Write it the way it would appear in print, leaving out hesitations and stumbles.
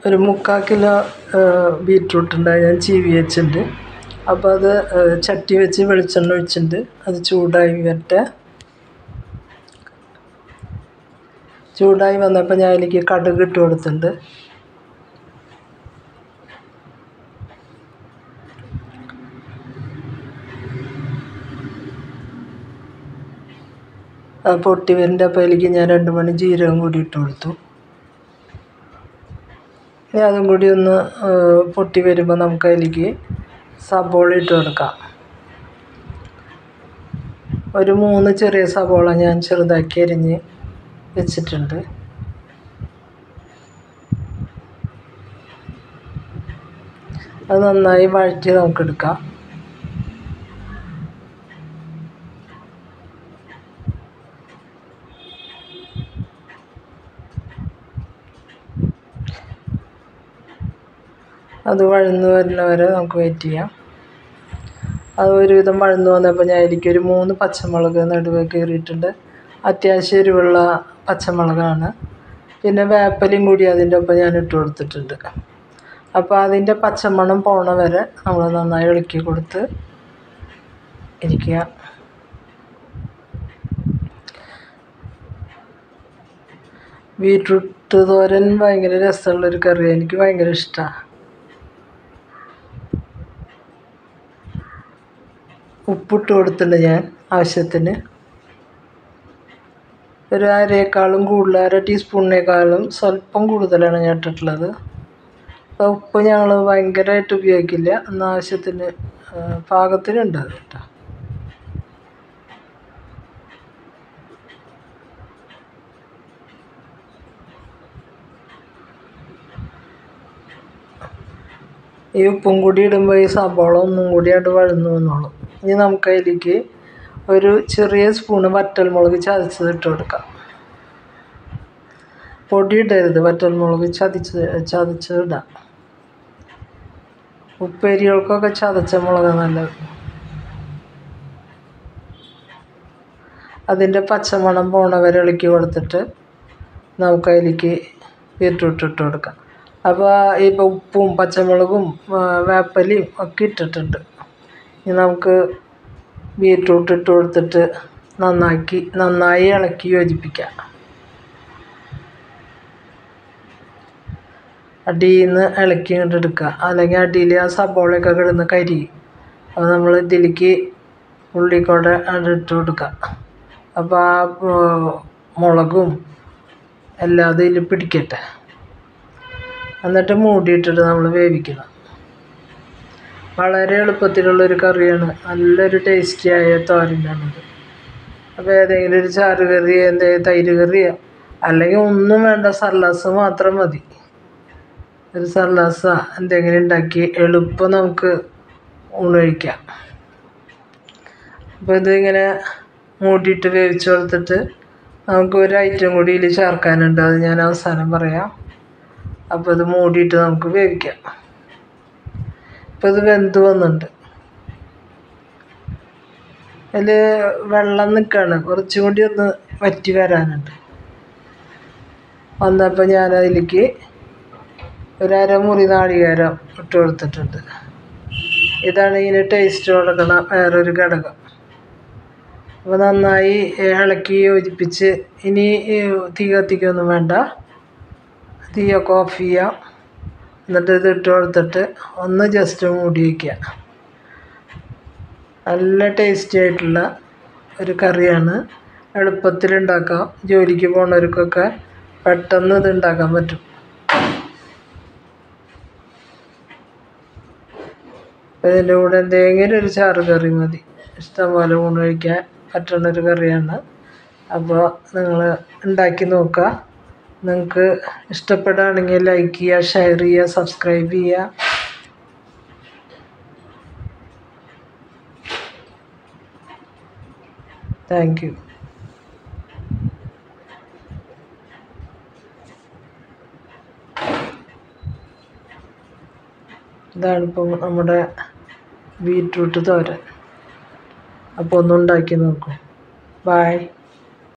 ഒരു 3/4 kilo beetroot ഉണ്ടായി, ഞാൻ ചീവി വെച്ചിട്ടുണ്ട്. അപ്പോൾ അത് ചട്ടി വെച്ച് വെളിച്ചെണ്ണ ഒഴിച്ചിട്ടുണ്ട്. അത് ചൂടായി വരട്ടെ. ചൂടായി വന്നപ്പോൾ ഞാൻ അതിലേക്ക് കടുക് ഇട്ട് കൊടുത്തിട്ടുണ്ട്. പൊട്ടി വരേണ്ട അപ്പോൾ അതിലേക്ക് ഞാൻ 2 മണി ജീരകം കൂടി ഇട്ട് കൊടുത്തു. ഇനി അതും കൂടി ഒന്ന് പൊട്ടി വരുമ്പോൾ നമുക്ക് അതിലേക്ക് സബോള ഇട്ട് കൊടുക്കാം. ഒരു 3 ചെറിയ സബോള ഞാൻ ചെറുതാക്കി അരിഞ്ഞ് വെച്ചിട്ടുണ്ട്. അത് നന്നായി വഴറ്റി നമുക്കെടുക്കാം. അത് വഴന്ന് വരുന്ന വരെ നമുക്ക് വെയിറ്റ് ചെയ്യാം. അത് ഒരുവിധം വഴന്ന് വന്നപ്പോൾ ഞാൻ അതിലേക്ക് ഒരു 3 പച്ചമുളക് നടുവേ കീറിയിട്ടുണ്ട്. അത്യാവശ്യം എരിവുള്ള പച്ചമുളകാണ്. പിന്നെ വേപ്പിലയും കൂടി അതിൻ്റെ ഒപ്പം ഞാൻ ഇട്ട് കൊടുത്തിട്ടുണ്ട്. അപ്പോൾ അതിൻ്റെ പച്ചമണം പോണ വരെ നമ്മൾ നന്നായി ഇളക്കി കൊടുത്ത് ഇരിക്കുക. ബീറ്റ്റൂട്ട് തോരൻ ഭയങ്കര രസമുള്ളൊരു കറിയാണ്, എനിക്ക് ഭയങ്കര ഇഷ്ടമാണ്. ഉപ്പിട്ട് കൊടുത്തിട്ടുണ്ട് ഞാൻ ആവശ്യത്തിന്. ഒരു അരയേക്കാളും കൂടുതൽ, 1/2 ടീസ്പൂണിനേക്കാളും സ്വല്പം കൂടുതലാണ് ഞാൻ ഇട്ടിട്ടുള്ളത്. അപ്പോൾ ഉപ്പ് ഞങ്ങൾ ഭയങ്കരമായിട്ട് ഉപയോഗിക്കില്ല, എന്നാൽ ആവശ്യത്തിന് പാകത്തിനുണ്ട് അത് കേട്ടോ. ഈ ഉപ്പും കൂടി ഇടുമ്പോൾ ഈ സബോള ഒന്നും കൂടി ആയിട്ട് വഴന്നു വന്നോളും. ഇനി നമുക്ക് അതിലേക്ക് ഒരു ചെറിയ സ്പൂണ് വറ്റൽമുളക് ചതച്ചത് ഇട്ട് കൊടുക്കാം. പൊടി ഇടരുത്, വറ്റൽമുളക് ചതച്ചിടാം. ഉപ്പേരികൾക്കൊക്കെ ചതച്ച മുളകാണ് നല്ലത്. അതിൻ്റെ പച്ചമണം പോണ വരെ ഇളക്കി കൊടുത്തിട്ട് നമുക്ക് അതിലേക്ക് ബീറ്റ്റൂട്ട് ഇട്ട് കൊടുക്കാം. അപ്പോൾ ഇപ്പോൾ ഉപ്പും പച്ചമുളകും വേപ്പിലയും ഒക്കെ ഇട്ടിട്ടുണ്ട്. ഇനി നമുക്ക് ബീറ്റ്റൂട്ട് ഇട്ട് കൊടുത്തിട്ട് നന്നായി ഇളക്കി യോജിപ്പിക്കാം. അടിയിൽ നിന്ന് ഇളക്കി ഇങ്ങോട്ട് എടുക്കുക, അല്ലെങ്കിൽ അടിയിൽ ആ സബോളയൊക്കെ കിടന്ന് കരിയും. അപ്പോൾ നമ്മൾ ഇതിലേക്ക് ഉള്ളിക്കൂടെ ഇട്ട് കൊടുക്കുക. അപ്പോൾ ആ മുളകും എല്ലാം അതിൽ പിടിക്കട്ടെ. എന്നിട്ട് മൂടിയിട്ടിട്ട് നമ്മൾ വേവിക്കണം. വളരെ എളുപ്പത്തിലുള്ളൊരു കറിയാണ്, നല്ലൊരു ടേസ്റ്റിയായ തോരനാണിത്. അപ്പോൾ ഏതെങ്കിലും ഒരു ചാറ് കറി, തൈര് കറിയോ അല്ലെങ്കിൽ ഒന്നും വേണ്ട, സർലാസ് മാത്രം മതി. ഒരു സർലാസ എന്തെങ്കിലും ഉണ്ടാക്കി എളുപ്പം നമുക്ക് ഊണ് കഴിക്കാം. അപ്പോൾ ഇതിങ്ങനെ മൂടിയിട്ട് വേവിച്ച് കൊടുത്തിട്ട് നമുക്ക് ഒരു ഐറ്റം കൂടി ഇതിൽ ചേർക്കാനുണ്ട്, അത് ഞാൻ അവസാനം പറയാം. അപ്പോൾ ഇത് മൂടിയിട്ട് നമുക്ക് വേവിക്കാം. ഇപ്പോൾ ഇത് വെന്ത് വന്നിട്ടുണ്ട്. അതിൽ വെള്ളം നിൽക്കുകയാണ്, കുറച്ചും കൂടി ഒന്ന് വറ്റി വരാനുണ്ട്. വന്നപ്പോൾ ഞാൻ അതിലേക്ക് ഒരു അരമുറി നാളികേരം ഇട്ട് കൊടുത്തിട്ടുണ്ട്. ഇതാണ് ഇതിന് ടേസ്റ്റ് കൊടുക്കണ വേറൊരു ഘടകം. അപ്പോൾ നന്നായി ഇളക്കി യോജിപ്പിച്ച്, ഇനി തീ കത്തിക്കൊന്നും വേണ്ട, തീയൊക്കെ ഓഫ് ചെയ്യാം. എന്നിട്ട് ഇത് ഇട്ട് കൊടുത്തിട്ട് ഒന്ന് ജസ്റ്റ് മൂടി വയ്ക്കുക. നല്ല ടേസ്റ്റി ആയിട്ടുള്ള ഒരു കറിയാണ്, എളുപ്പത്തിലുണ്ടാക്കാം. ജോലിക്ക് പോകുന്നവർക്കൊക്കെ പെട്ടെന്ന് ഇത് ഉണ്ടാക്കാൻ പറ്റും. ഇതിൻ്റെ കൂടെ എന്തെങ്കിലും ഒരു ചാറ് കറി മതി, ഇഷ്ടംപോലെ ഊണ് കഴിക്കാൻ പറ്റുന്നൊരു കറിയാണ്. അപ്പോൾ നിങ്ങൾ ഉണ്ടാക്കി നോക്കുക. നിങ്ങൾക്ക് ഇഷ്ടപ്പെടുകയാണെങ്കിൽ ലൈക്ക് ചെയ്യുക, ഷെയർ ചെയ്യുക, സബ്സ്ക്രൈബ് ചെയ്യുക. Thank you. ഇതാണിപ്പോൾ നമ്മുടെ ബീറ്റ്റൂട്ട് തോരൻ. അപ്പോൾ ഒന്നുണ്ടാക്കി നോക്കൂ. ബൈ.